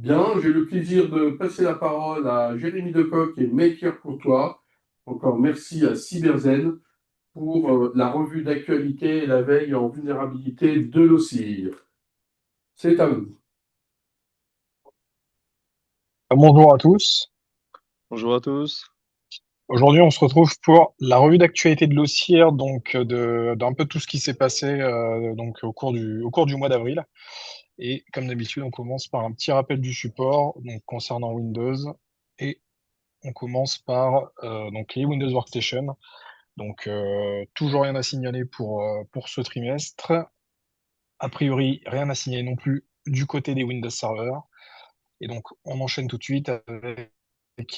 Bien, j'ai le plaisir de passer la parole à Jérémy Decoq et Maker Courtois. Encore merci à Cyberzen pour la revue d'actualité et la veille en vulnérabilité de l'OCIR. C'est à vous. Bonjour à tous. Bonjour à tous. Aujourd'hui, on se retrouve pour la revue d'actualité de l'OCIR, donc d'un peu tout ce qui s'est passé donc au cours du mois d'avril. Et comme d'habitude, on commence par un petit rappel du support donc concernant Windows et on commence par donc les Windows Workstation. Donc toujours rien à signaler pour ce trimestre. A priori, rien à signaler non plus du côté des Windows Server. Et donc on enchaîne tout de suite avec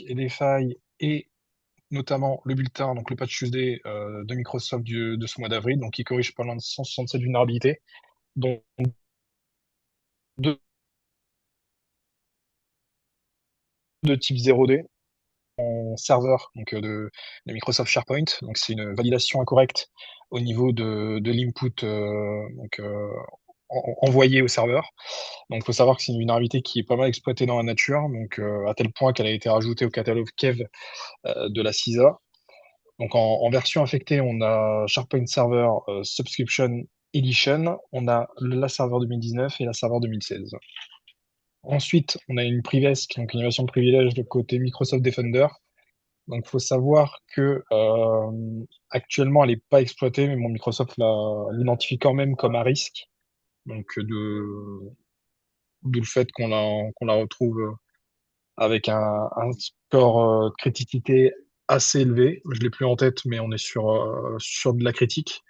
les failles et notamment le bulletin, donc le patch Tuesday de Microsoft de ce mois d'avril, donc qui corrige pas loin de 167 vulnérabilités, dont deux de type 0D en serveur de Microsoft SharePoint. Donc c'est une validation incorrecte au niveau de l'input envoyé au serveur. Donc il faut savoir que c'est une vulnérabilité qui est pas mal exploitée dans la nature, donc à tel point qu'elle a été rajoutée au catalogue Kev de la CISA. Donc en version affectée, on a SharePoint Server Subscription Edition, on a la serveur 2019 et la serveur 2016. Ensuite, on a une Privesc, donc une version de privilège de côté Microsoft Defender. Donc il faut savoir que actuellement elle n'est pas exploitée, mais Microsoft l'identifie quand même comme à risque. Donc d'où le fait qu'on la retrouve avec un score de criticité assez élevé. Je l'ai plus en tête, mais on est sur de la critique.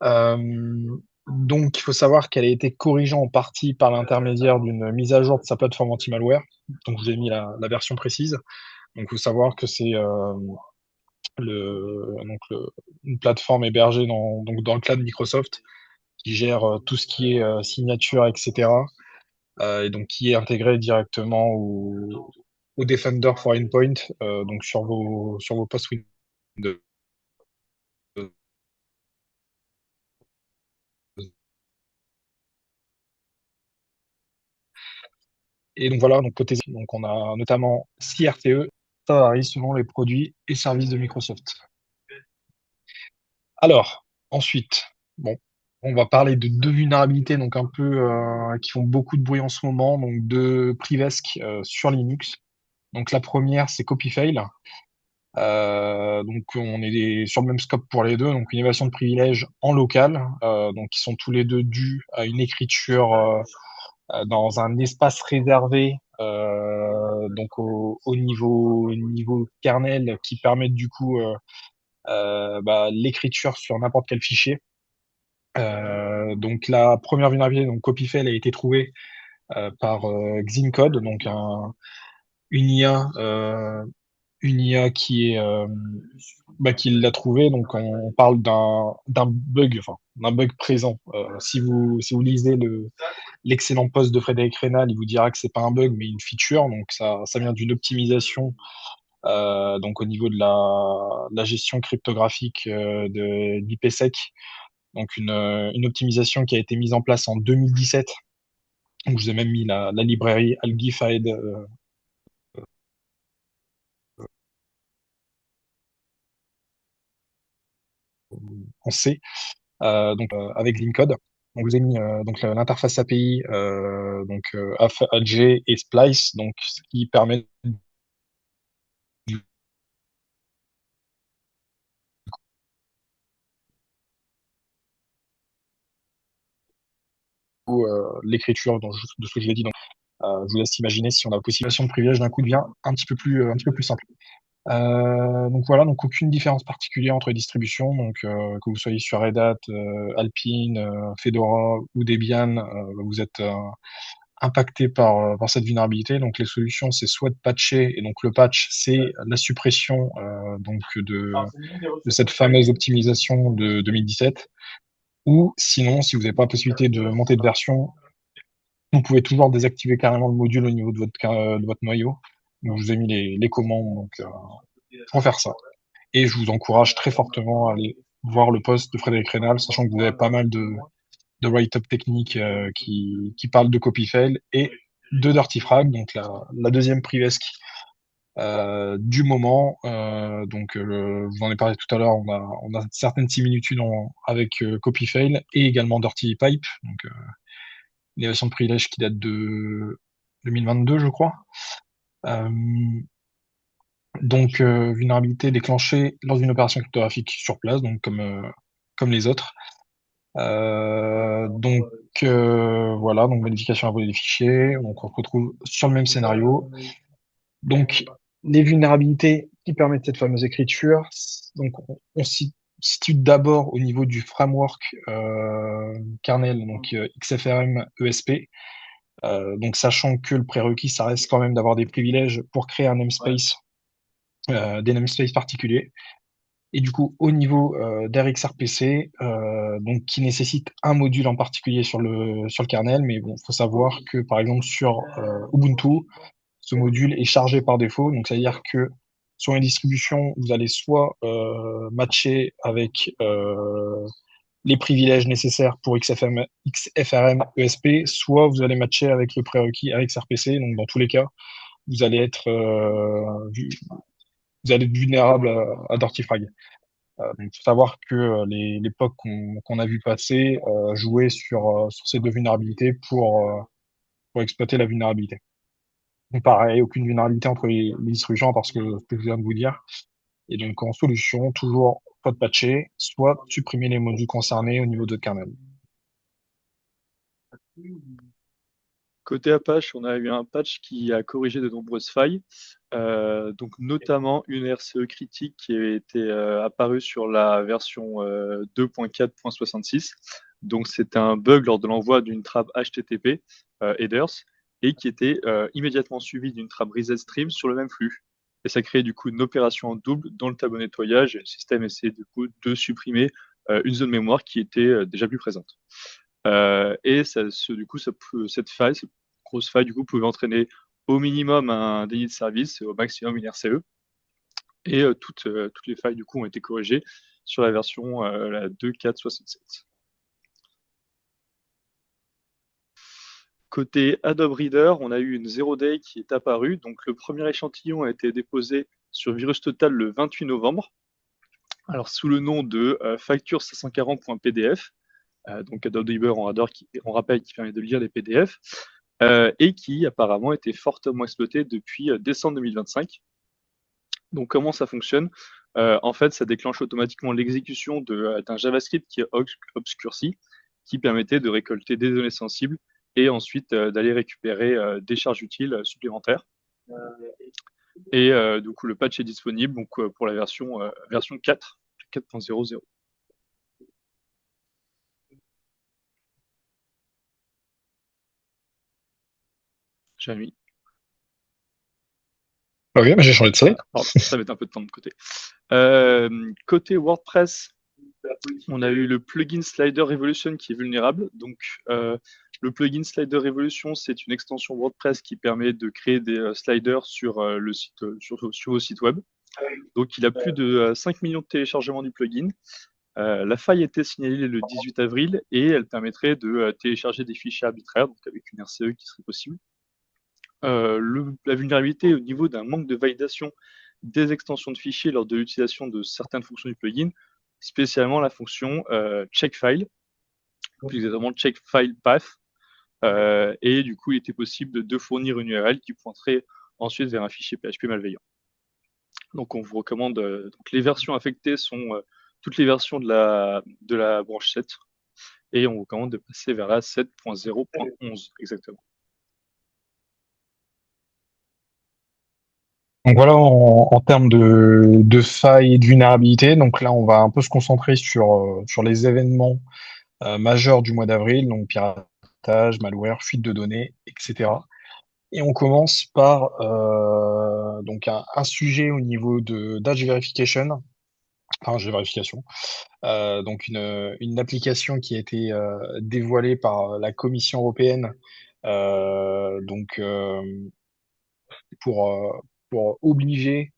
Euh, donc, il faut savoir qu'elle a été corrigée en partie par l'intermédiaire d'une mise à jour de sa plateforme anti-malware. Donc, je vous ai mis la version précise. Donc, il faut savoir que c'est une plateforme hébergée dans le cloud Microsoft qui gère tout ce qui est signature, etc. Et donc qui est intégré directement au Defender for Endpoint, donc sur vos postes Windows. Et donc voilà, donc côté donc on a notamment 6 RTE, ça varie selon les produits et services de Microsoft. Alors, ensuite, bon, on va parler de deux vulnérabilités donc un peu qui font beaucoup de bruit en ce moment, donc de Privesc sur Linux. Donc la première, c'est Copyfail. Donc on est sur le même scope pour les deux, donc une évasion de privilèges en local, donc qui sont tous les deux dus à une écriture dans un espace réservé, donc au niveau kernel, qui permet du coup l'écriture sur n'importe quel fichier. Donc la première vulnérabilité, donc Copyfail, a été trouvée par Xincode, donc une IA une IA qui l'a trouvé. Donc on parle d'un bug, enfin d'un bug présent. Si vous lisez l'excellent post de Frédéric Reynal, il vous dira que c'est pas un bug mais une feature. Donc ça vient d'une optimisation donc au niveau de la gestion cryptographique d'IPsec. Donc une optimisation qui a été mise en place en 2017. Donc je vous ai même mis la librairie Algified en C. Avec Lincode. Donc, vous avez mis donc l'interface API AG et Splice, donc ce qui permet l'écriture de ce que je l'ai dit. Donc, je vous laisse imaginer si on a la possibilité de privilège d'un coup devient un petit peu plus simple. Donc voilà, donc aucune différence particulière entre les distributions. Donc que vous soyez sur Red Hat, Alpine, Fedora ou Debian, vous êtes impacté par cette vulnérabilité. Donc les solutions, c'est soit de patcher, et donc le patch, c'est la suppression de cette fameuse optimisation de 2017, ou sinon, si vous n'avez pas la possibilité de monter de version, vous pouvez toujours désactiver carrément le module au niveau de votre noyau. Donc, je vous ai mis les commandes pour faire ça. Et je vous encourage très fortement à aller voir le post de Frédéric Reynal, sachant que vous avez pas mal de write-up techniques qui parlent de copy fail et de Dirty Frag, donc la deuxième privesque du moment. Je vous en ai parlé tout à l'heure, on a certaines similitudes avec Copyfail et également Dirty Pipe, donc une version de privilège qui date de 2022, je crois. Euh, Vulnérabilité déclenchée lors d'une opération cryptographique sur place, donc comme les autres. Voilà, donc modification à voler des fichiers, donc on se retrouve sur le même scénario. Donc les vulnérabilités qui permettent cette fameuse écriture, donc on s'y situe d'abord au niveau du framework kernel, donc XFRM ESP. Donc sachant que le prérequis, ça reste quand même d'avoir des privilèges pour créer un namespace, des namespaces particuliers. Et du coup, au niveau d'RxRPC, donc qui nécessite un module en particulier sur le kernel, mais bon, faut savoir que par exemple sur Ubuntu, ce module est chargé par défaut. Donc, c'est-à-dire que sur une distribution, vous allez soit matcher avec les privilèges nécessaires pour XFRM ESP, soit vous allez matcher avec le prérequis RxRPC. Donc, dans tous les cas, vous allez être, vous allez être vulnérable à Dirty Frag. Donc, faut savoir que les POC qu'on a vu passer jouaient sur ces deux vulnérabilités pour exploiter la vulnérabilité. Donc, pareil, aucune vulnérabilité entre les distributions parce que ce que je viens de vous dire. Et donc, en solution, toujours soit de patcher, soit supprimer les modules concernés au niveau de kernel. Côté Apache, on a eu un patch qui a corrigé de nombreuses failles, donc notamment une RCE critique qui avait été apparue sur la version 2.4.66. Donc c'était un bug lors de l'envoi d'une trappe HTTP headers et qui était immédiatement suivi d'une trappe reset stream sur le même flux. Et ça créait du coup une opération en double dans le tableau nettoyage et le système essayait du coup de supprimer une zone mémoire qui était déjà plus présente. Et du coup, cette faille, cette grosse faille, du coup, pouvait entraîner au minimum un déni de service et au maximum une RCE. Et toutes les failles, du coup, ont été corrigées sur la version la 2.4.67. Côté Adobe Reader, on a eu une zero day qui est apparue. Donc, le premier échantillon a été déposé sur Virus Total le 28 novembre. Alors, sous le nom de facture 540.pdf. Donc Adobe Reader on rappelle, qui permet de lire les PDF, et qui apparemment était fortement exploité depuis décembre 2025. Donc comment ça fonctionne? En fait, ça déclenche automatiquement l'exécution d'un JavaScript qui est obscurci, qui permettait de récolter des données sensibles et ensuite d'aller récupérer des charges utiles supplémentaires. Et du coup, le patch est disponible donc, pour la version 4, 4.00. J'ai mis. Ok, mais j'ai changé de série. Pardon, ça va être un peu de temps de côté. Côté WordPress, on a eu le plugin Slider Revolution qui est vulnérable. Donc, le plugin Slider Revolution, c'est une extension WordPress qui permet de créer des sliders sur le site, sur vos sites web. Donc, il a plus de 5 millions de téléchargements du plugin. La faille a été signalée le 18 avril et elle permettrait de télécharger des fichiers arbitraires, donc avec une RCE qui serait possible. La vulnérabilité au niveau d'un manque de validation des extensions de fichiers lors de l'utilisation de certaines fonctions du plugin, spécialement la fonction checkFile, plus exactement checkFilePath. Et du coup, il était possible de fournir une URL qui pointerait ensuite vers un fichier PHP malveillant. Donc, on vous recommande. Donc, les versions affectées sont toutes les versions de la branche 7. Et on vous recommande de passer vers la 7.0.11 exactement. Donc voilà, en termes de failles et de vulnérabilité, donc là, on va un peu se concentrer sur les événements majeurs du mois d'avril, donc piratage, malware, fuite de données, etc. Et on commence par donc un sujet au niveau de d'Edge Verification, enfin Edge Verification, donc une application qui a été dévoilée par la Commission européenne, donc pour pour obliger.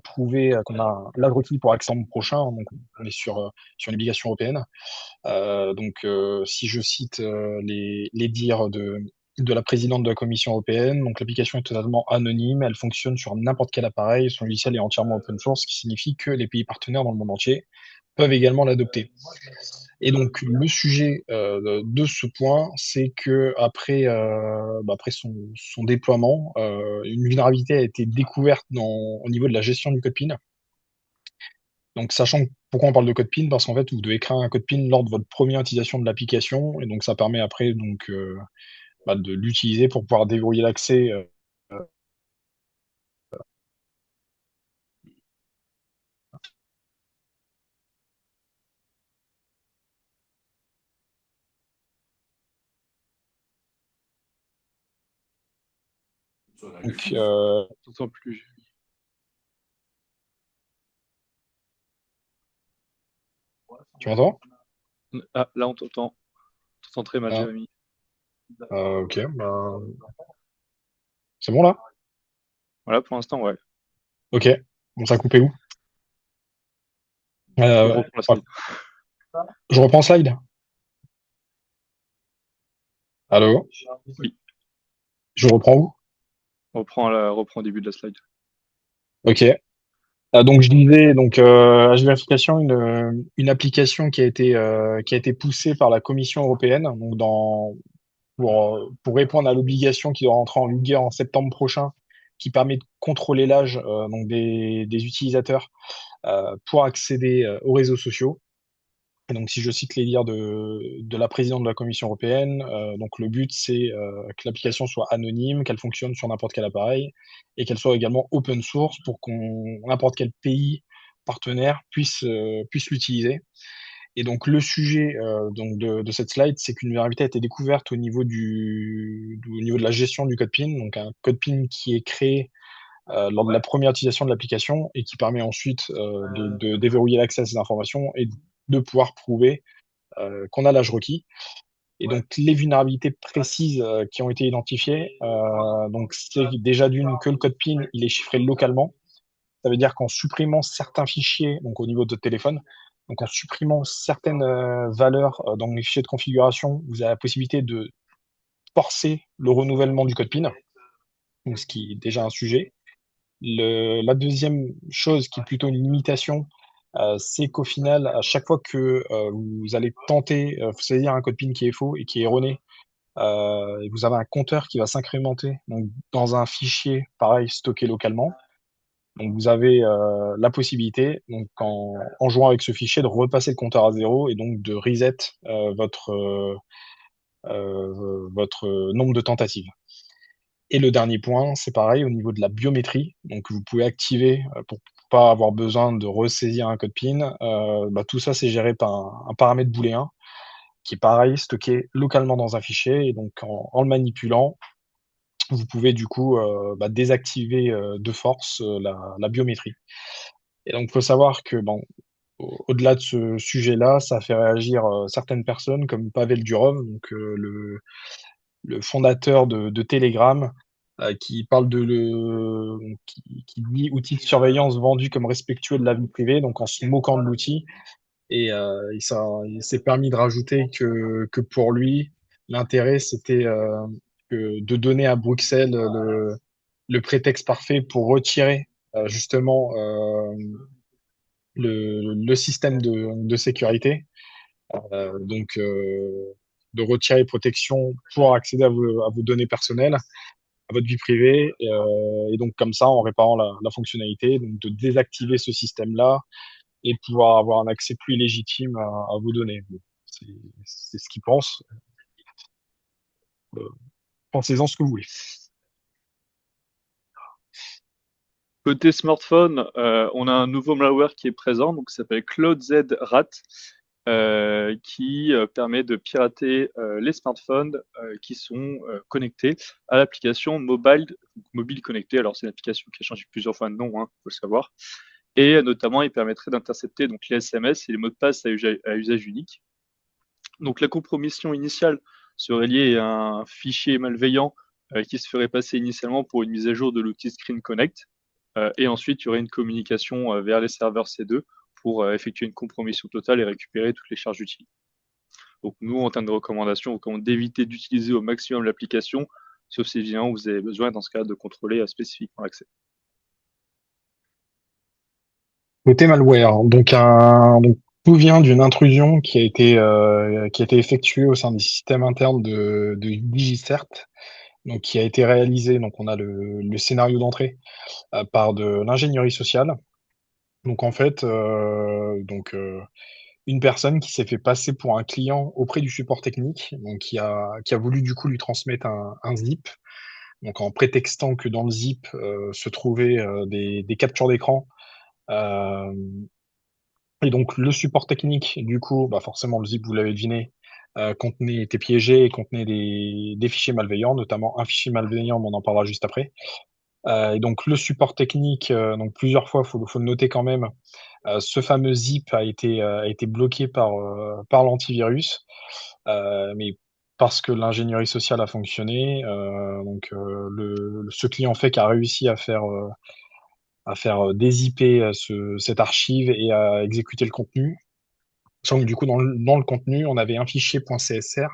prouver qu'on a l'âge requis pour accès en mois prochain. Donc, on est sur une obligation européenne. Si je cite les dires de la présidente de la Commission européenne, donc l'application est totalement anonyme, elle fonctionne sur n'importe quel appareil, son logiciel est entièrement open source, ce qui signifie que les pays partenaires dans le monde entier peuvent également l'adopter. Et donc le sujet de ce point, c'est que après son déploiement, une vulnérabilité a été découverte au niveau de la gestion du code PIN. Donc, sachant pourquoi on parle de code PIN, parce qu'en fait, vous devez créer un code PIN lors de votre première utilisation de l'application, et donc ça permet après de l'utiliser pour pouvoir déverrouiller l'accès. Donc, Je t'entends plus. tu m'entends? Ah, là, on t'entend. On t'entend très mal, Ah, Jérémy. ok, c'est bon là? Voilà, pour l'instant, ouais. Ok, bon, ça a coupé où? Reprends la Ouais. slide. Je reprends slide. Allô? Oui, Je reprends où? reprends au début de la slide. Ok. Donc je disais HVerification, une application qui a été poussée par la Commission européenne, donc pour répondre à l'obligation qui doit rentrer en vigueur en septembre prochain, qui permet de contrôler l'âge donc des utilisateurs pour accéder aux réseaux sociaux. Et donc, si je cite les dires de la présidente de la Commission européenne, donc le but, c'est que l'application soit anonyme, qu'elle fonctionne sur n'importe quel appareil, et qu'elle soit également open source pour qu'on n'importe quel pays partenaire puisse l'utiliser. Et donc, le sujet de cette slide, c'est qu'une vulnérabilité a été découverte au niveau de la gestion du code PIN, donc un code PIN qui est créé lors de la première utilisation de l'application et qui permet ensuite de déverrouiller l'accès à ces informations et de pouvoir prouver qu'on a l'âge requis. Et donc, les vulnérabilités précises qui ont été identifiées, donc c'est déjà d'une que le code PIN, il est chiffré localement. Ça veut dire qu'en supprimant certains fichiers, donc au niveau de votre téléphone, donc en supprimant certaines valeurs dans les fichiers de configuration, vous avez la possibilité de forcer le renouvellement du code PIN, donc ce qui est déjà un sujet. La deuxième chose qui est plutôt une limitation, c'est qu'au final, à chaque fois que vous allez tenter, vous saisir un code PIN qui est faux et qui est erroné, et vous avez un compteur qui va s'incrémenter donc dans un fichier pareil stocké localement. Donc vous avez la possibilité, donc en jouant avec ce fichier, de repasser le compteur à zéro et donc de reset votre nombre de tentatives. Et le dernier point, c'est pareil au niveau de la biométrie. Donc, vous pouvez activer pour pas avoir besoin de ressaisir un code PIN. Tout ça, c'est géré par un paramètre booléen qui est pareil, stocké localement dans un fichier. Et donc, en le manipulant, vous pouvez du coup désactiver de force la biométrie. Et donc, il faut savoir que au-delà de ce sujet-là, ça fait réagir certaines personnes comme Pavel Durov, donc le fondateur de Telegram, qui parle qui dit outil de surveillance vendu comme respectueux de la vie privée, donc en se moquant de l'outil. Et il s'est permis de rajouter que pour lui, l'intérêt, c'était de donner à Bruxelles le prétexte parfait pour retirer justement le système de sécurité. De retirer les protections pour accéder à vos données personnelles, à votre vie privée, et donc comme ça, en réparant la fonctionnalité, donc de désactiver ce système-là et pouvoir avoir un accès plus légitime à vos données. Bon, c'est ce qu'ils pensent. Euh, Pensez-en ce que vous voulez. Côté smartphone, on a un nouveau malware qui est présent, donc ça s'appelle CloudZ Rat, qui permet de pirater les smartphones qui sont connectés à l'application mobile connectée. Alors c'est une application qui a changé plusieurs fois de nom, hein, faut le savoir. Et notamment, il permettrait d'intercepter donc les SMS et les mots de passe à usage unique. Donc la compromission initiale serait liée à un fichier malveillant qui se ferait passer initialement pour une mise à jour de l'outil Screen Connect. Et ensuite, il y aurait une communication vers les serveurs C2 pour effectuer une compromission totale et récupérer toutes les charges utiles. Donc nous, en termes de recommandations, on recommande d'éviter d'utiliser au maximum l'application, sauf si évidemment vous avez besoin dans ce cas de contrôler spécifiquement l'accès. Côté malware, donc tout vient d'une intrusion qui a été effectuée au sein des systèmes internes de DigiCert, donc qui a été réalisé. Donc on a le scénario d'entrée par de l'ingénierie sociale. Donc en fait, une personne qui s'est fait passer pour un client auprès du support technique, donc qui a voulu du coup lui transmettre un zip, donc en prétextant que dans le zip se trouvaient des captures d'écran. Euh, et donc le support technique, du coup, bah forcément le zip, vous l'avez deviné, était piégé et contenait des fichiers malveillants, notamment un fichier malveillant, mais on en parlera juste après. Et donc le support technique, donc plusieurs fois, faut le noter quand même, ce fameux zip a été bloqué par l'antivirus, mais parce que l'ingénierie sociale a fonctionné, ce client fait a réussi à faire dézipper cette archive et à exécuter le contenu. Donc, du coup, dans le contenu, on avait un fichier .scr,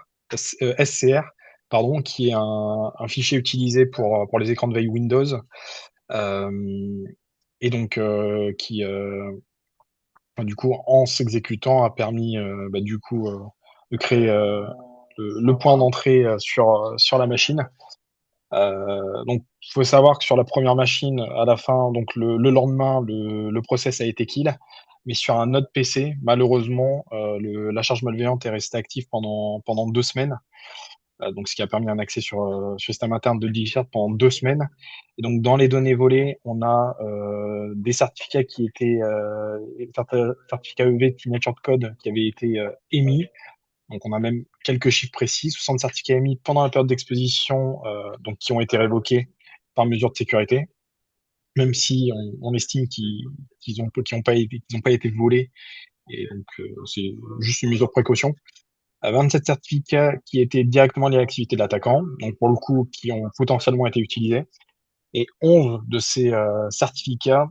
pardon, qui est un fichier utilisé pour les écrans de veille Windows, euh, et donc du coup, en s'exécutant, a permis du coup de créer le point d'entrée sur la machine. Donc, il faut savoir que sur la première machine, à la fin, donc le lendemain, le process a été kill. Mais sur un autre PC, malheureusement, la charge malveillante est restée active pendant 2 semaines. Donc, ce qui a permis un accès sur le système interne de DigiCert pendant 2 semaines. Et donc, dans les données volées, on a des certificats certificats EV de signature de code qui avaient été émis. Donc, on a même quelques chiffres précis, 60 certificats émis pendant la période d'exposition, donc qui ont été révoqués par mesure de sécurité, même si on estime qu'ils ont pas été volés, et donc c'est juste une mesure de précaution. 27 certificats qui étaient directement liés à l'activité de l'attaquant, donc pour le coup, qui ont potentiellement été utilisés, et 11 de ces certificats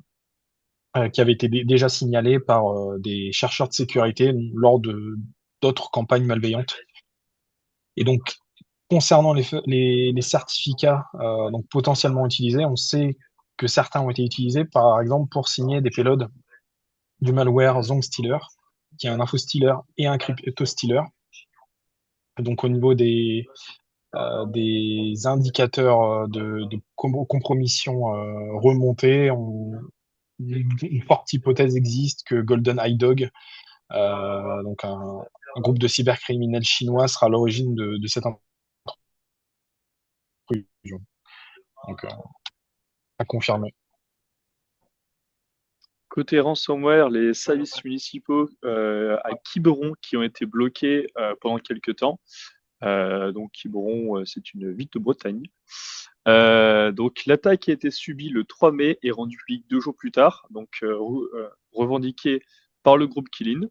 qui avaient été déjà signalés par des chercheurs de sécurité lors de d'autres campagnes malveillantes. Et donc, concernant les certificats donc potentiellement utilisés, on sait que certains ont été utilisés, par exemple, pour signer des payloads du malware Zongstealer, qui est un infostealer et un cryptostealer. Donc, au niveau des indicateurs de compromission remontés, une forte hypothèse existe que Golden Eye Dog, donc un groupe de cybercriminels chinois, sera à l'origine de cette intrusion. Donc, à confirmer. Côté ransomware, les services municipaux à Quiberon qui ont été bloqués pendant quelques temps. Donc Quiberon, c'est une ville de Bretagne. Donc l'attaque a été subie le 3 mai et rendue publique 2 jours plus tard, donc revendiquée par le groupe Killin.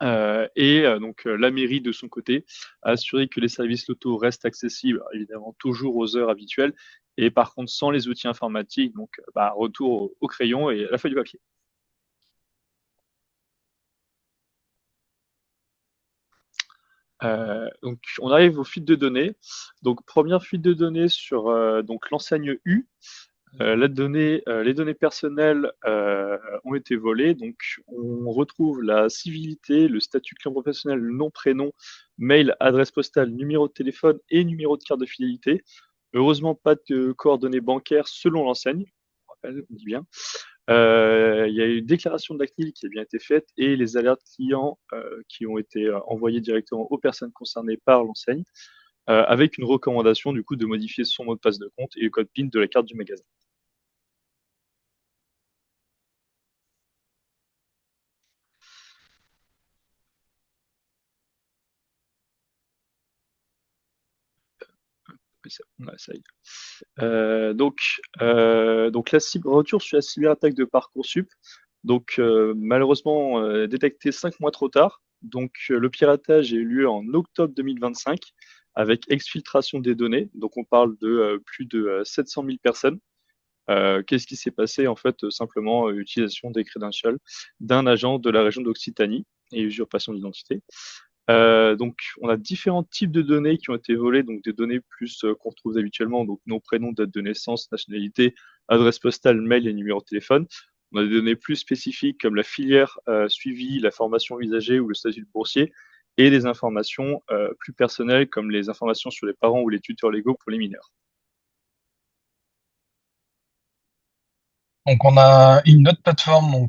Donc la mairie de son côté a assuré que les services locaux restent accessibles, évidemment toujours aux heures habituelles, et par contre sans les outils informatiques, donc retour au crayon et à la feuille de papier. Donc on arrive aux fuites de données. Donc première fuite de données sur donc l'enseigne U. Les données personnelles ont été volées, donc on retrouve la civilité, le statut client professionnel, le nom, prénom, mail, adresse postale, numéro de téléphone et numéro de carte de fidélité. Heureusement, pas de coordonnées bancaires selon l'enseigne, on dit bien. Il y a eu une déclaration de la CNIL qui a bien été faite et les alertes clients qui ont été envoyées directement aux personnes concernées par l'enseigne, avec une recommandation du coup de modifier son mot de passe de compte et le code PIN de la carte du magasin. Ça y est. Retour sur la cyberattaque de Parcoursup. Donc, malheureusement, détecté 5 mois trop tard. Donc, le piratage a eu lieu en octobre 2025 avec exfiltration des données. Donc, on parle de plus de 700 000 personnes. Qu'est-ce qui s'est passé? En fait, simplement, utilisation des credentials d'un agent de la région d'Occitanie et usurpation d'identité. Donc, on a différents types de données qui ont été volées, donc des données plus qu'on retrouve habituellement, donc nom, prénom, date de naissance, nationalité, adresse postale, mail et numéro de téléphone. On a des données plus spécifiques comme la filière suivie, la formation envisagée ou le statut de boursier, et des informations plus personnelles comme les informations sur les parents ou les tuteurs légaux pour les mineurs. Donc on a une autre plateforme On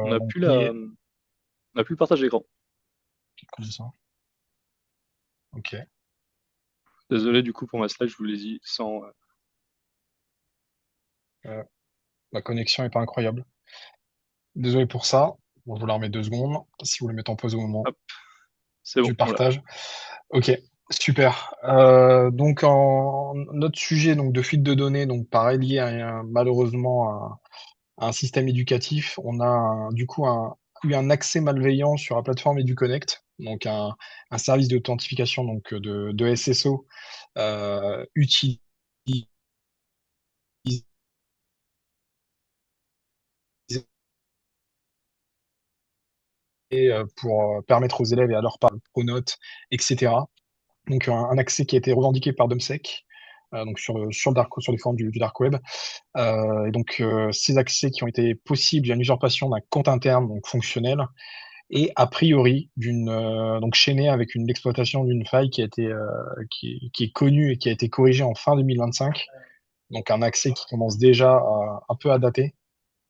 n'a donc plus qui la, est on n'a plus le partage d'écran. comment je dis ça. Ok. Désolé du coup pour ma slide, je vous l'ai dit sans. Euh, la connexion est pas incroyable. Désolé pour ça. Bon, je vous la remets 2 secondes si vous voulez mettre en pause au moment Hop, c'est bon, du voilà. partage. Ok, super. Donc en notre sujet donc de fuite de données, donc pareil lié malheureusement à un système éducatif, on a du coup eu un accès malveillant sur la plateforme EduConnect, donc un service d'authentification donc de SSO utilisé pour permettre aux élèves et à leurs parents pronotes, etc. Donc un accès qui a été revendiqué par Domsec, donc sur les forums du dark web. Et donc ces accès qui ont été possibles via une usurpation d'un compte interne donc fonctionnel et a priori donc chaîné avec une exploitation d'une faille qui a été qui est connue et qui a été corrigée en fin 2025. Donc un accès qui commence déjà un peu à dater.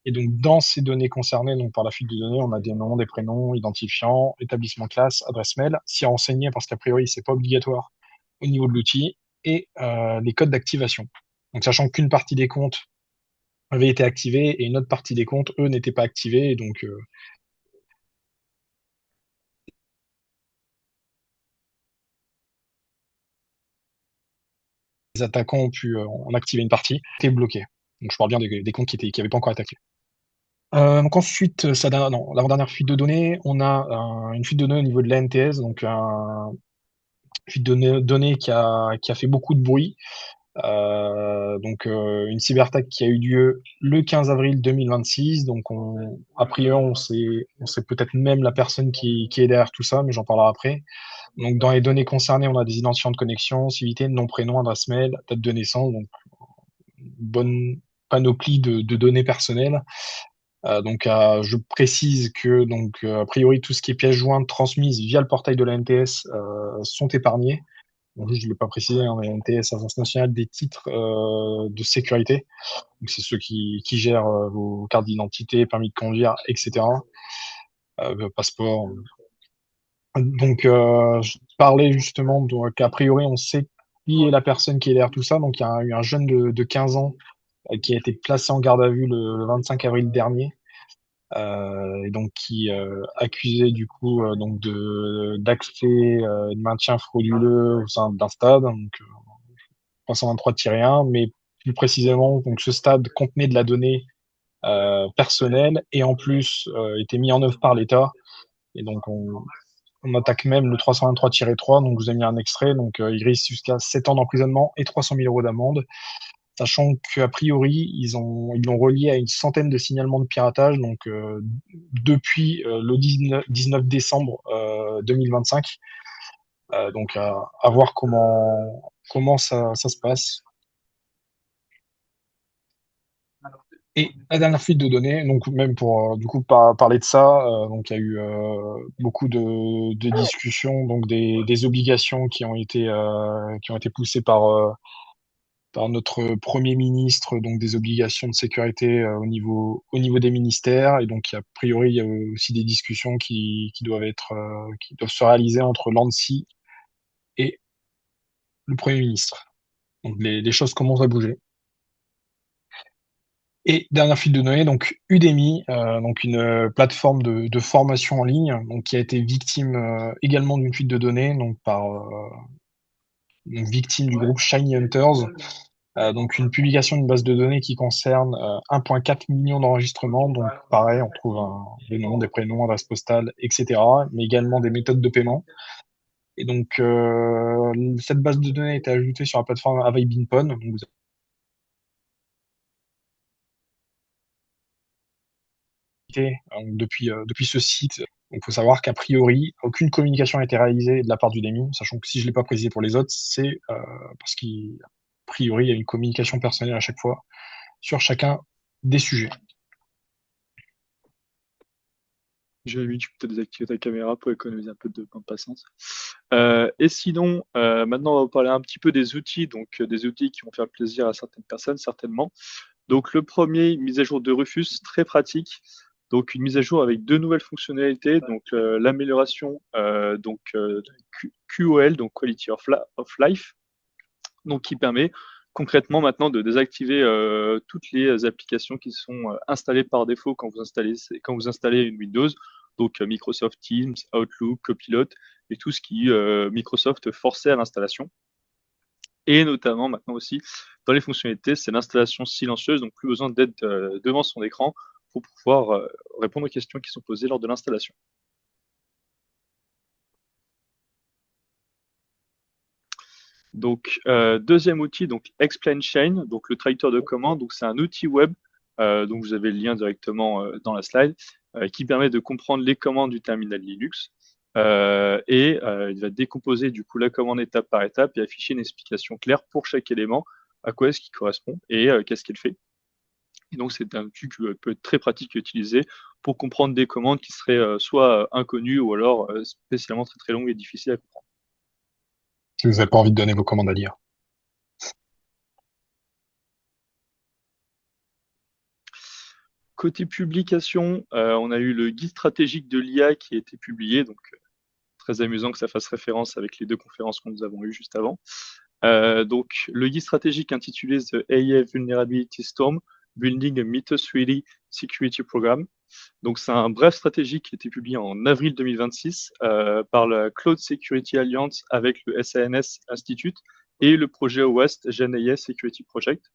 Et donc, dans ces données concernées, donc par la fuite de données, on a des noms, des prénoms, identifiants, établissement classe, adresse mail, s'y renseigner parce qu'a priori, c'est pas obligatoire au niveau de l'outil, et les codes d'activation. Donc, sachant qu'une partie des comptes avait été activée et une autre partie des comptes, eux, n'étaient pas activés. Et donc, les attaquants ont pu en activer une partie, étaient bloqués. Donc, je parle bien des comptes qui avaient pas encore été activés. Donc ensuite, non, la dernière fuite de données, on a une fuite de données au niveau de l'ANTS, donc fuite de données qui a fait beaucoup de bruit. Donc une cyberattaque qui a eu lieu le 15 avril 2026. Donc a priori on sait peut-être même la personne qui est derrière tout ça, mais j'en parlerai après. Donc dans les données concernées, on a des identifiants de connexion, civilité, nom, prénom, adresse mail, date de naissance, donc une bonne panoplie de données personnelles. Je précise que a priori tout ce qui est pièces jointes transmises via le portail de la NTS sont épargnées. Donc, je ne l'ai pas précisé, hein, mais NTS, Agence nationale des titres de sécurité. Donc, c'est ceux qui gèrent vos cartes d'identité, permis de conduire, etc. Passeport. Je parlais justement qu'a priori, on sait qui est la personne qui est derrière tout ça. Donc, il y a eu un jeune de 15 ans qui a été placé en garde à vue le 25 avril dernier. Et donc qui accusé du coup donc de d'accès de maintien frauduleux au sein d'un stade, donc 323-1, mais plus précisément donc ce stade contenait de la donnée personnelle et en plus était mis en œuvre par l'État. Et donc on attaque même le 323-3, donc je vous ai mis un extrait, donc il risque jusqu'à 7 ans d'emprisonnement et 300 000 euros d'amende, sachant qu'a priori, ils l'ont relié à une centaine de signalements de piratage, donc depuis le 19 décembre 2025. Donc à voir comment ça se passe. Et la dernière fuite de données, donc même pour du coup parler de ça, donc il y a eu beaucoup de discussions, donc des obligations qui ont été poussées par notre Premier ministre, donc des obligations de sécurité au niveau des ministères. Et donc, a priori, il y a aussi des discussions qui doivent qui doivent se réaliser entre l'ANSSI et le Premier ministre. Donc, les choses commencent à bouger. Et dernière fuite de données, donc Udemy, donc une plateforme de formation en ligne, donc qui a été victime également d'une fuite de données, donc par une victime du groupe Shiny Hunters. Donc une publication d'une base de données qui concerne 1,4 million d'enregistrements. Donc pareil, on trouve des noms, des prénoms, adresses postales, etc. Mais également des méthodes de paiement. Et donc cette base de données a été ajoutée sur la plateforme Avaibinpon. Donc, depuis ce site. Donc, il faut savoir qu'a priori, aucune communication n'a été réalisée de la part du DEMI, sachant que si je ne l'ai pas précisé pour les autres, c'est parce qu'a priori, il y a une communication personnelle à chaque fois sur chacun des sujets. J'ai vu, tu peux peut-être désactiver ta caméra pour économiser un peu de temps de patience. Et sinon, maintenant, on va parler un petit peu des outils, donc des outils qui vont faire plaisir à certaines personnes, certainement. Donc, le premier, mise à jour de Rufus, très pratique. Donc, une mise à jour avec deux nouvelles fonctionnalités, donc l'amélioration de QoL, donc Quality of Life, donc qui permet concrètement maintenant de désactiver toutes les applications qui sont installées par défaut quand vous installez une Windows, donc Microsoft Teams, Outlook, Copilot et tout ce qui Microsoft forçait à l'installation. Et notamment maintenant aussi dans les fonctionnalités, c'est l'installation silencieuse, donc plus besoin d'être devant son écran pour pouvoir répondre aux questions qui sont posées lors de l'installation. Donc, deuxième outil, donc Explain Chain, donc le traducteur de commandes. Donc, c'est un outil web, donc vous avez le lien directement dans la slide, qui permet de comprendre les commandes du terminal Linux. Il va décomposer du coup la commande étape par étape et afficher une explication claire pour chaque élément, à quoi est-ce qu'il correspond et qu'est-ce qu'il fait. Et donc, c'est un outil qui peut être très pratique à utiliser pour comprendre des commandes qui seraient soit inconnues ou alors spécialement très très longues et difficiles à comprendre. Si vous n'avez pas envie de donner vos commandes à lire. Côté publication, on a eu le guide stratégique de l'IA qui a été publié, donc très amusant que ça fasse référence avec les deux conférences que nous avons eues juste avant. Donc, le guide stratégique intitulé The AI Vulnerability Storm, Building a Mythos-Ready Security Program. Donc, c'est un bref stratégique qui a été publié en avril 2026 par la Cloud Security Alliance avec le SANS Institute et le projet OWASP GenAI Security Project,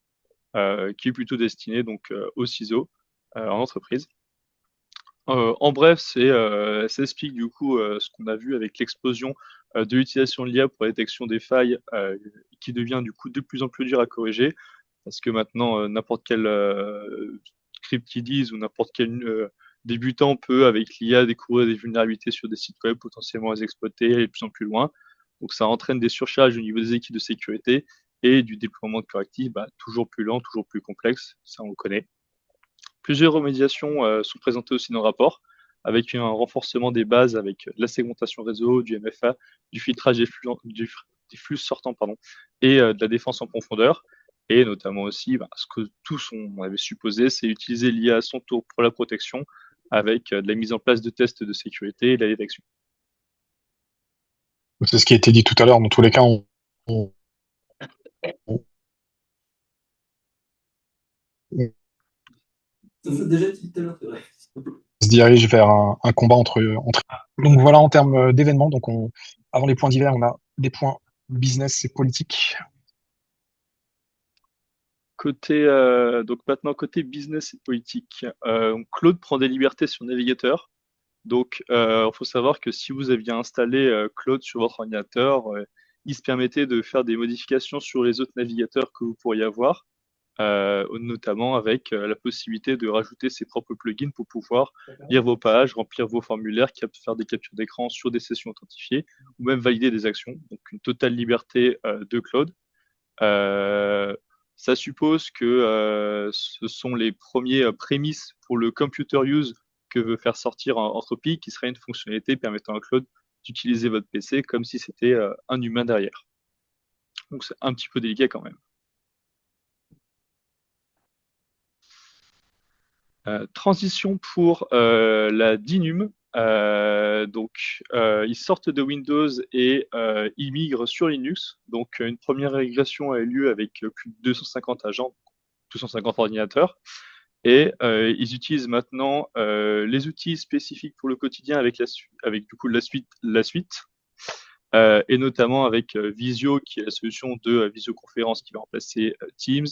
qui est plutôt destiné donc aux CISO en entreprise. En bref, ça explique du coup ce qu'on a vu avec l'explosion de l'utilisation de l'IA pour la détection des failles, qui devient du coup de plus en plus dur à corriger, parce que maintenant n'importe quel scriptidise ou n'importe quel débutant peut avec l'IA découvrir des vulnérabilités sur des sites web, potentiellement les exploiter, aller de plus en plus loin. Donc ça entraîne des surcharges au niveau des équipes de sécurité et du déploiement de correctifs toujours plus lent, toujours plus complexe, ça on le connaît. Plusieurs remédiations sont présentées aussi dans le rapport, avec un renforcement des bases, avec la segmentation réseau, du MFA, du filtrage des flux sortants, et de la défense en profondeur. Et notamment aussi, ce que tous on avait supposé, c'est utiliser l'IA à son tour pour la protection, avec de la mise en place de tests de sécurité et de la détection. C'est ce qui a été dit tout à l'heure. Dans tous les cas, on Déjà dit tout à l'heure, c'est vrai. se dirige vers un combat entre. Donc voilà en termes d'événements. Donc avant les points divers, on a des points business et politique. Donc maintenant, côté business et politique, Claude prend des libertés sur navigateur. Donc, il faut savoir que si vous aviez installé Claude sur votre ordinateur, il se permettait de faire des modifications sur les autres navigateurs que vous pourriez avoir, notamment avec la possibilité de rajouter ses propres plugins pour pouvoir lire vos pages, remplir vos formulaires, faire des captures d'écran sur des sessions authentifiées ou même valider des actions. Donc, une totale liberté de Claude. Ça suppose que ce sont les premiers prémices pour le computer use que veut faire sortir Anthropic, qui serait une fonctionnalité permettant à Claude d'utiliser votre PC comme si c'était un humain derrière. Donc c'est un petit peu délicat quand même. Transition pour la DINUM. Ils sortent de Windows et ils migrent sur Linux. Donc, une première régression a eu lieu avec plus de 250 agents, 250 ordinateurs. Et ils utilisent maintenant les outils spécifiques pour le quotidien avec du coup la suite. Et notamment avec Visio, qui est la solution de visioconférence qui va remplacer Teams,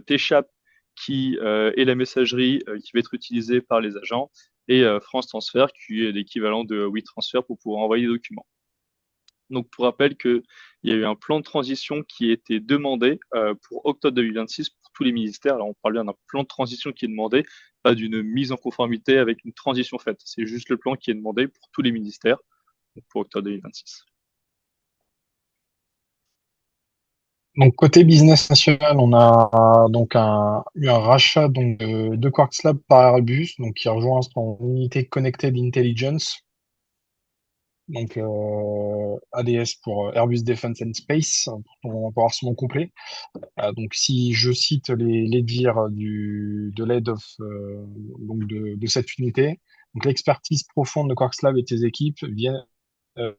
T-Shap, qui est la messagerie qui va être utilisée par les agents, et France Transfer, qui est l'équivalent de WeTransfer pour pouvoir envoyer des documents. Donc, pour rappel qu'il y a eu un plan de transition qui a été demandé pour octobre 2026 pour tous les ministères. Alors, on parle bien d'un plan de transition qui est demandé, pas d'une mise en conformité avec une transition faite. C'est juste le plan qui est demandé pour tous les ministères pour octobre 2026. Donc côté business national, on a donc eu un rachat donc de Quarks Lab par Airbus, donc qui rejoint son unité Connected Intelligence, donc ADS pour Airbus Defence and Space, pour avoir son nom complet. Donc si je cite les dires de l'aide of donc de cette unité, donc l'expertise profonde de Quarks Lab et de ses équipes euh,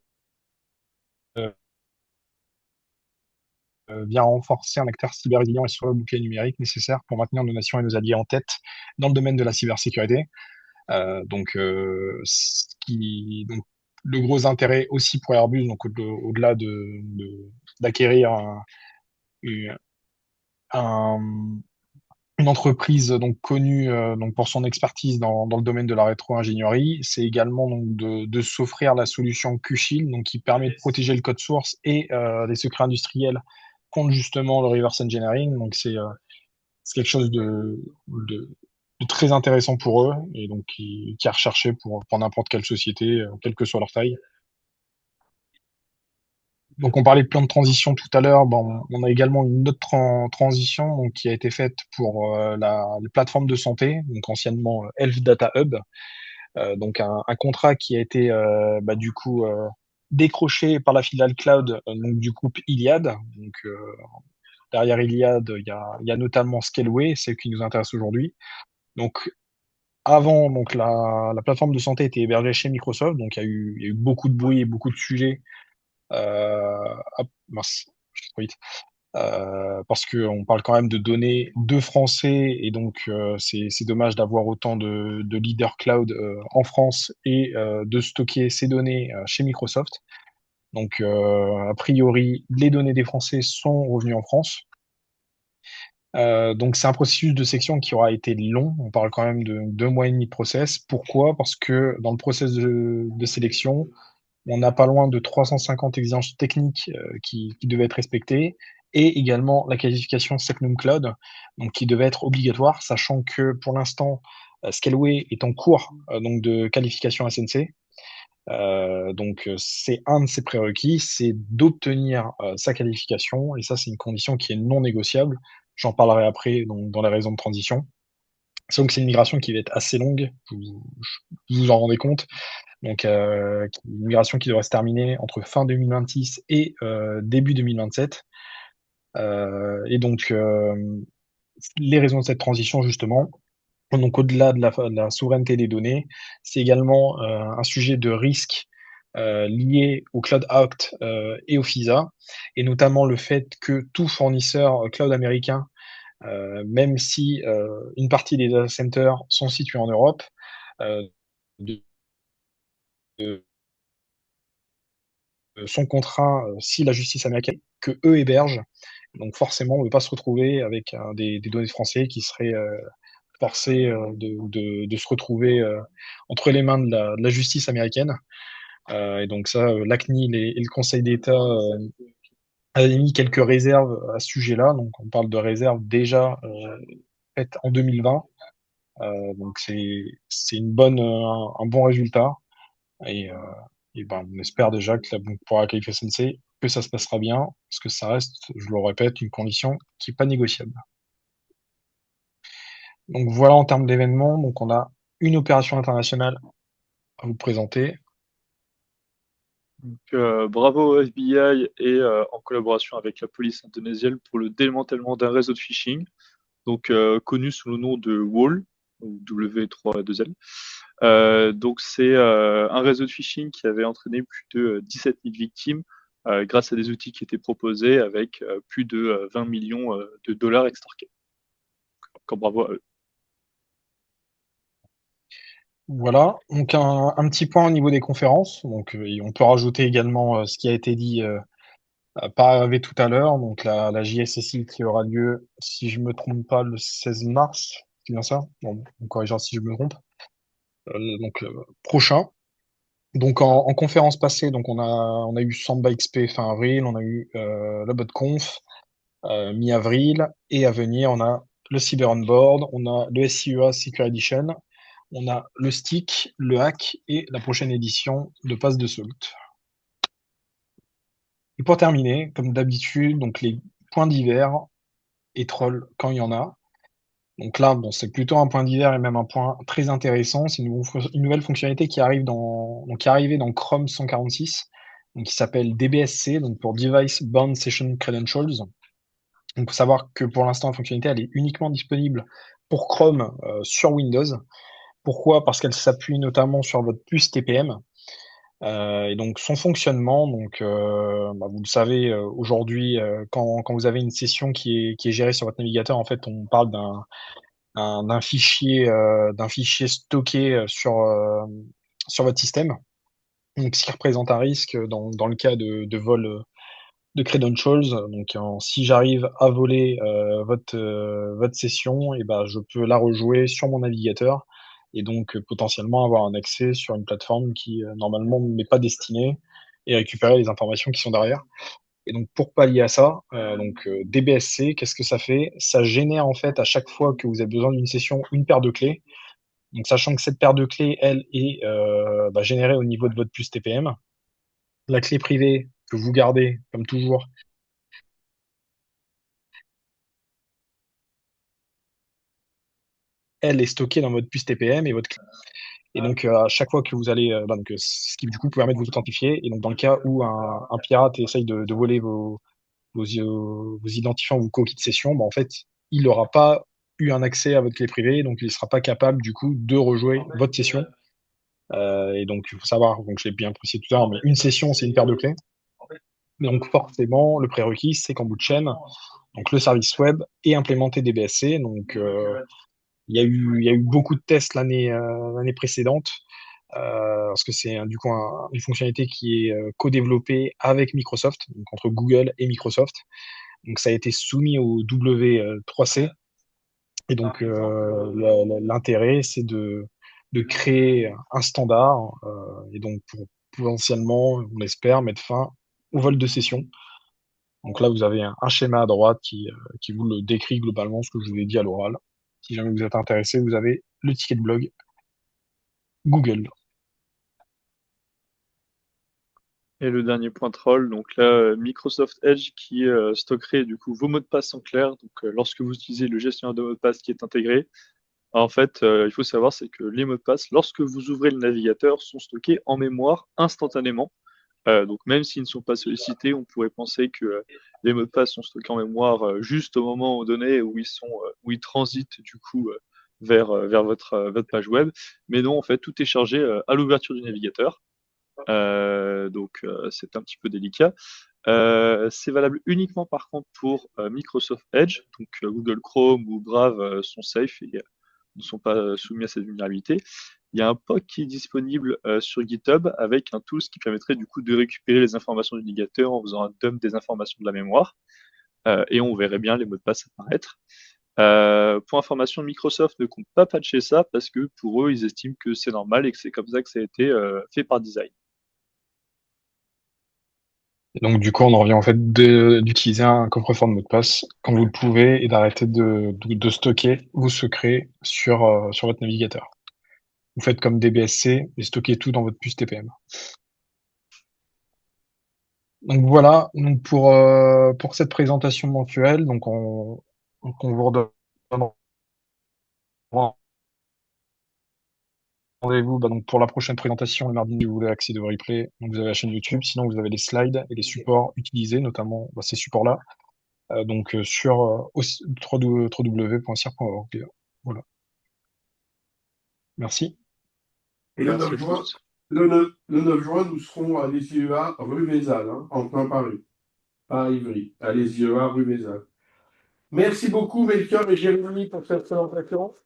euh, vient renforcer un acteur cyber résilient et sur le bouclier numérique nécessaire pour maintenir nos nations et nos alliés en tête dans le domaine de la cybersécurité. Donc le gros intérêt aussi pour Airbus, donc au-delà d'acquérir un, une entreprise donc connue donc pour son expertise dans le domaine de la rétro-ingénierie, c'est également donc de s'offrir la solution Q-Shield, donc qui permet de protéger le code source et les secrets industriels contre justement le reverse engineering. Donc c'est quelque chose de, de très intéressant pour eux et donc qui est recherché pour n'importe quelle société, quelle que soit leur taille. Donc on parlait de plan de transition tout à l'heure, bon, on a également une autre transition donc, qui a été faite pour la plateforme de santé, donc anciennement Health Data Hub, donc un contrat qui a été du coup décroché par la filiale cloud donc, du groupe Iliad. Donc derrière Iliad, il y a notamment Scaleway, c'est ce qui nous intéresse aujourd'hui. Donc avant, donc la plateforme de santé était hébergée chez Microsoft, donc il y a eu beaucoup de bruit et beaucoup de sujets. Mince, je suis trop vite. Parce qu'on parle quand même de données de Français et donc c'est dommage d'avoir autant de leaders cloud en France et de stocker ces données chez Microsoft. Donc a priori, les données des Français sont revenues en France. Donc c'est un processus de section qui aura été long. On parle quand même de 2 mois et demi de process. Pourquoi? Parce que dans le process de sélection, on n'a pas loin de 350 exigences techniques qui devaient être respectées et également la qualification Secnum Cloud, donc qui devait être obligatoire, sachant que pour l'instant, Scaleway est en cours donc de qualification SNC. Donc c'est un de ses prérequis, c'est d'obtenir sa qualification et ça c'est une condition qui est non négociable. J'en parlerai après donc, dans les raisons de transition. Donc c'est une migration qui va être assez longue, vous vous en rendez compte. Donc une migration qui devrait se terminer entre fin 2026 et début 2027. Et donc les raisons de cette transition justement, donc au-delà de la souveraineté des données, c'est également un sujet de risque lié au Cloud Act et au FISA, et notamment le fait que tout fournisseur cloud américain, même si une partie des data centers sont situés en Europe, euh, de, de, sont contraints, si la justice américaine, que eux hébergent. Donc forcément, on ne veut pas se retrouver avec des données français qui seraient forcés de se retrouver entre les mains de la justice américaine. Et donc ça, l'ACNIL et le Conseil d'État avaient mis quelques réserves à ce sujet-là. Donc on parle de réserves déjà faites en 2020. Donc c'est une bonne un bon résultat. Et, ben, on espère déjà que pour la qualif SNC, que ça se passera bien, parce que ça reste, je le répète, une condition qui n'est pas négociable. Donc voilà en termes d'événements. Donc on a une opération internationale à vous présenter. Donc, bravo au FBI et en collaboration avec la police indonésienne pour le démantèlement d'un réseau de phishing, donc connu sous le nom de WAL, ou W3-2L. Donc c'est un réseau de phishing qui avait entraîné plus de 17 000 victimes grâce à des outils qui étaient proposés avec plus de 20 millions de dollars extorqués. Encore bravo à eux. Voilà, donc un petit point au niveau des conférences. Donc et on peut rajouter également ce qui a été dit par Hervé tout à l'heure, donc la JSSI qui aura lieu, si je me trompe pas, le 16 mars, c'est bien ça? Bon, on corrigera si je me trompe. Prochain. Donc en conférence passée, donc on a eu Samba XP fin avril, on a eu la BotConf mi-avril, et à venir on a le Cyber On Board, on a le SCEA Secure Edition, on a le stick, le hack et la prochaine édition de Pass de Salt. Et pour terminer, comme d'habitude, donc les points divers et trolls quand il y en a. Donc là, bon, c'est plutôt un point divers et même un point très intéressant. C'est une nouvelle fonctionnalité qui arrive qui est arrivée dans Chrome 146, donc qui s'appelle DBSC, donc pour Device Bound Session Credentials. Donc, faut savoir que pour l'instant, la fonctionnalité, elle est uniquement disponible pour Chrome sur Windows. Pourquoi? Parce qu'elle s'appuie notamment sur votre puce TPM. Et donc son fonctionnement, donc vous le savez, aujourd'hui, quand vous avez une session qui est gérée sur votre navigateur, en fait, on parle d'un fichier stocké sur votre système. Donc, ce qui représente un risque dans le cas de vol de credentials. Donc, si j'arrive à voler votre session, et ben, je peux la rejouer sur mon navigateur et donc potentiellement avoir un accès sur une plateforme qui normalement ne m'est pas destinée et récupérer les informations qui sont derrière. Et donc, pour pallier à ça, DBSC, qu'est-ce que ça fait? Ça génère en fait à chaque fois que vous avez besoin d'une session une paire de clés. Donc, sachant que cette paire de clés, elle, est générée au niveau de votre puce TPM. La clé privée que vous gardez, comme toujours, elle est stockée dans votre puce TPM et votre clé. Et donc, à chaque fois que vous allez, ce qui du coup permet de vous authentifier. Et donc, dans le cas où un pirate essaye de voler vos identifiants, vos cookies de session, en fait, il n'aura pas eu un accès à votre clé privée, donc il ne sera pas capable du coup de rejouer votre session. Et donc, il faut savoir, donc je l'ai bien précisé tout à l'heure, mais une session, c'est une paire de clés. Donc, forcément, le prérequis, c'est qu'en bout de chaîne, donc le service web ait implémenté DBSC. Donc, il y a eu beaucoup de tests l'année précédente, parce que c'est du coup une fonctionnalité qui est co-développée avec Microsoft, donc entre Google et Microsoft. Donc ça a été soumis au W3C. Et donc l'intérêt, c'est de créer un standard, et donc pour potentiellement, on l'espère, mettre fin au vol de session. Donc là, vous avez un schéma à droite qui vous le décrit globalement, ce que je vous ai dit à l'oral. Si jamais vous êtes intéressé, vous avez le ticket de blog Google. Et le dernier point troll, donc là, Microsoft Edge qui stockerait du coup vos mots de passe en clair. Donc lorsque vous utilisez le gestionnaire de mots de passe qui est intégré, en fait, il faut savoir c'est que les mots de passe, lorsque vous ouvrez le navigateur, sont stockés en mémoire instantanément. Donc même s'ils ne sont pas sollicités, on pourrait penser que les mots de passe sont stockés en mémoire juste au moment donné où ils transitent du coup vers votre page web. Mais non, en fait, tout est chargé à l'ouverture du navigateur. Donc c'est un petit peu délicat. C'est valable uniquement par contre pour Microsoft Edge, donc Google Chrome ou Brave sont safe et ne sont pas soumis à cette vulnérabilité. Il y a un POC qui est disponible sur GitHub avec un tool qui permettrait du coup de récupérer les informations du navigateur en faisant un dump des informations de la mémoire et on verrait bien les mots de passe apparaître. Pour information, Microsoft ne compte pas patcher ça parce que pour eux, ils estiment que c'est normal et que c'est comme ça que ça a été fait par design. Et donc, du coup, on en revient en fait d'utiliser un coffre-fort de mot de passe quand vous le pouvez et d'arrêter de stocker vos secrets sur votre navigateur. Vous faites comme DBSC et stockez tout dans votre puce TPM. Donc voilà, donc pour cette présentation mensuelle, on vous redonne rendez-vous donc pour la prochaine présentation le mardi si vous voulez accéder au replay. Donc vous avez la chaîne YouTube, sinon vous avez les slides et les supports utilisés, notamment ces supports-là, sur www.cir.org. Voilà. Merci. Et le Merci 9 à juin, tous. le 9 juin, nous serons à l'ESIEA rue Vézal, en plein Paris, pas à Ivry, à l'ESIEA rue Vézal. Merci beaucoup, Melchior et Jérémy, pour cette présentation.